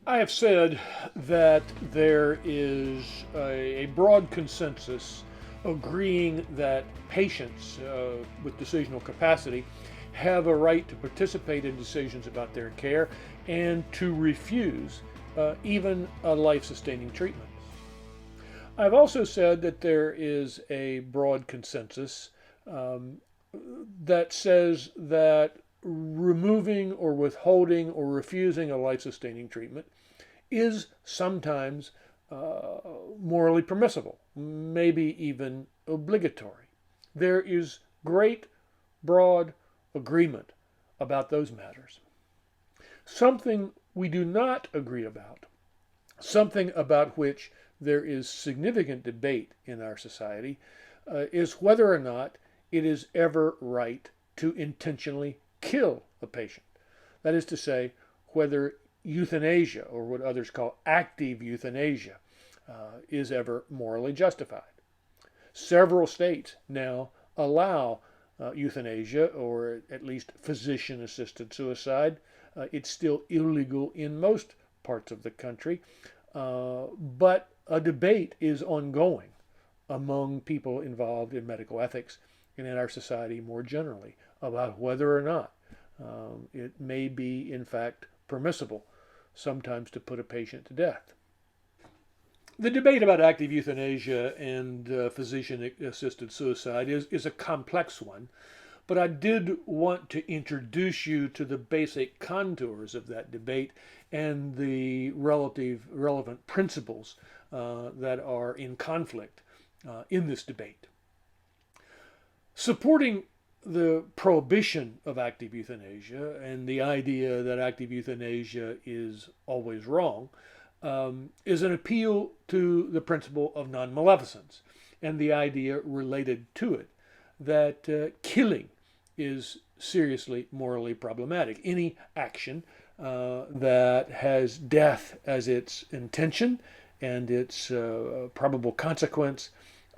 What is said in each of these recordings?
I have said that there is a broad consensus agreeing that patients with decisional capacity have a right to participate in decisions about their care and to refuse even a life sustaining treatment. I've also said that there is a broad consensus um, that says that removing or withholding or refusing a life sustaining treatment is sometimes morally permissible, maybe even obligatory. There is great, broad agreement about those matters. Something we do not agree about, something about which there is significant debate in our society, is whether or not it is ever right to intentionally kill a patient. That is to say, whether euthanasia, or what others call active euthanasia, is ever morally justified. Several states now allow euthanasia, or at least physician assisted suicide. It's still illegal in most parts of the country, but a debate is ongoing among people involved in medical ethics and in our society more generally about whether or not it may be, in fact, permissible sometimes to put a patient to death. The debate about active euthanasia and physician assisted suicide is a complex one, but I did want to introduce you to the basic contours of that debate and the relevant principles that are in conflict in this debate. Supporting the prohibition of active euthanasia and the idea that active euthanasia is always wrong is an appeal to the principle of non-maleficence and the idea related to it that killing is seriously morally problematic. Any action that has death as its intention and its probable consequence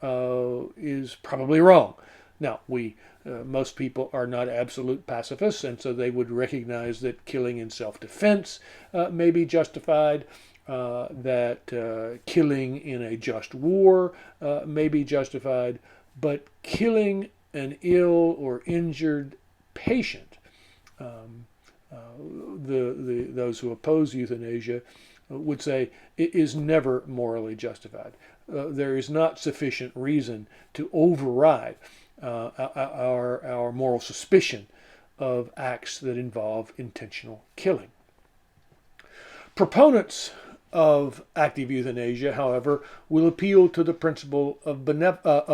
is probably wrong. Now, most people are not absolute pacifists, and so they would recognize that killing in self-defense may be justified, that killing in a just war may be justified, but killing an ill or injured patient, those who oppose euthanasia would say it is never morally justified. There is not sufficient reason to override our moral suspicion of acts that involve intentional killing. Proponents of active euthanasia, however, will appeal to the principle of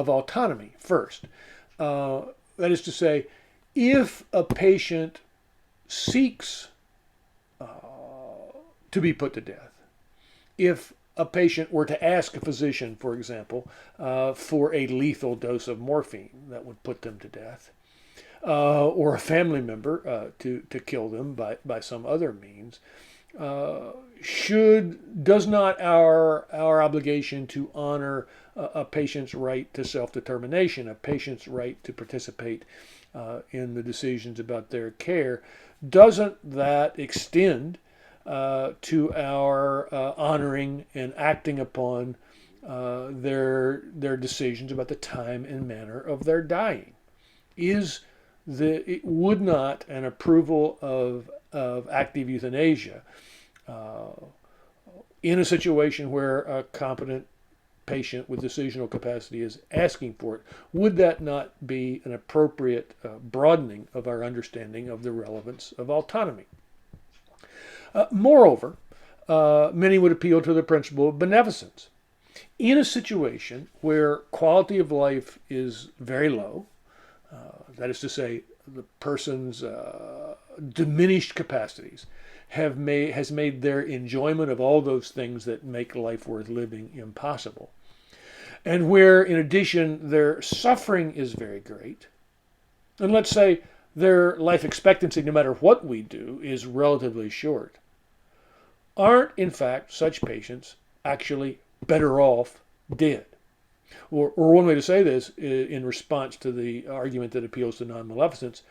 autonomy first. That is to say, if a patient seeks to be put to death, if a patient were to ask a physician, for example, for a lethal dose of morphine that would put them to death, or a family member to kill them by some other means, does not our obligation to honor a patient's right to self-determination, a patient's right to participate in the decisions about their care, doesn't that extend to our honoring and acting upon their decisions about the time and manner of their dying? Would not an approval of active euthanasia in a situation where a competent patient with decisional capacity is asking for it, would that not be an appropriate broadening of our understanding of the relevance of autonomy? Moreover, many would appeal to the principle of beneficence. In a situation where quality of life is very low, that is to say, the person's diminished capacities has made their enjoyment of all those things that make life worth living impossible, and where, in addition, their suffering is very great, and let's say their life expectancy, no matter what we do, is relatively short, aren't, in fact, such patients actually better off dead? Or one way to say this, in response to the argument that appeals to non-maleficence,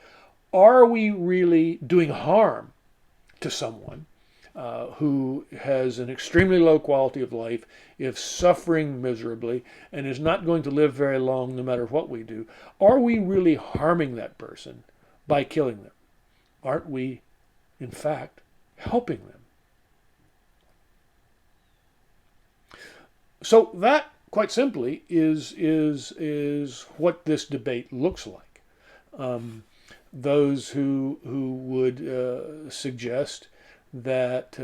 are we really doing harm to someone who has an extremely low quality of life, is suffering miserably, and is not going to live very long no matter what we do, are we really harming that person by killing them? Aren't we, in fact, helping them? So that, quite simply, is what this debate looks like. Those who would suggest that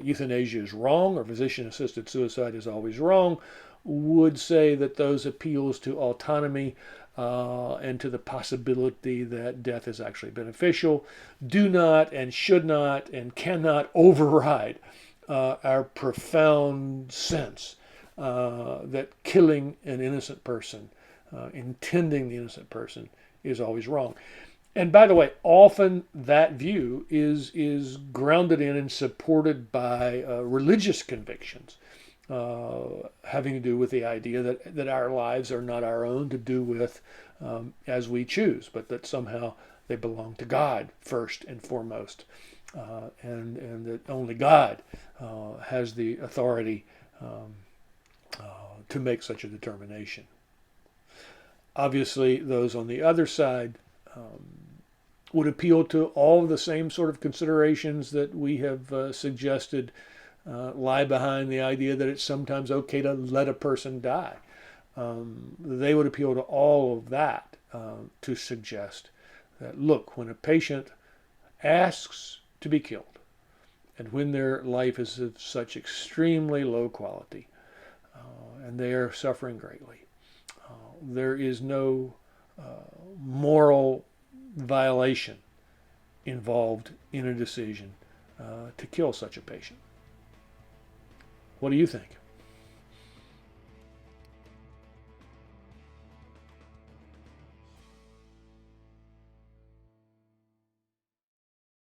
euthanasia is wrong or physician-assisted suicide is always wrong would say that those appeals to autonomy and to the possibility that death is actually beneficial do not and should not and cannot override our profound sense that killing an innocent person, intending the innocent person, is always wrong. And by the way, often that view is grounded in and supported by religious convictions having to do with the idea that our lives are not our own to do with as we choose, but that somehow they belong to God first and foremost, and that only God has the authority to make such a determination. Obviously, those on the other side would appeal to all of the same sort of considerations that we have suggested lie behind the idea that it's sometimes okay to let a person die. They would appeal to all of that to suggest that, look, when a patient asks to be killed, and when their life is of such extremely low quality, and they are suffering greatly, there is no moral violation involved in a decision to kill such a patient. What do you think?